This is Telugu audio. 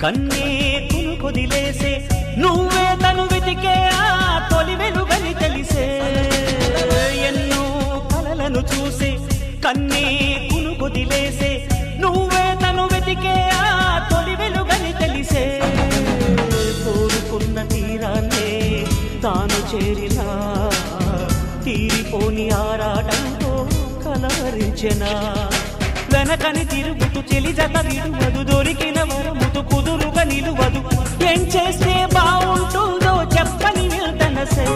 కన్నే కొదిలేసే నువ్వే తను వెతికే ఆ తొలి వెలుగని తెలిసే ఎన్నో కలలను చూసే కన్నే కొదిలేసే నువ్వే తను వెతికే ఆ తొలి వెలుగని తెలిసే కోరుకున్న తీరాన్నే తాను చేరినా తీరిపోని ఆరాటంతో కలవరించెనా వెనకని తిరుగుతూ చెలి జత విడువదు దొరికిన వరముతు కుదురుగా నిలువదు ఏం చేస్తే బాగుంటుందో చెప్పని వెళ్తనసే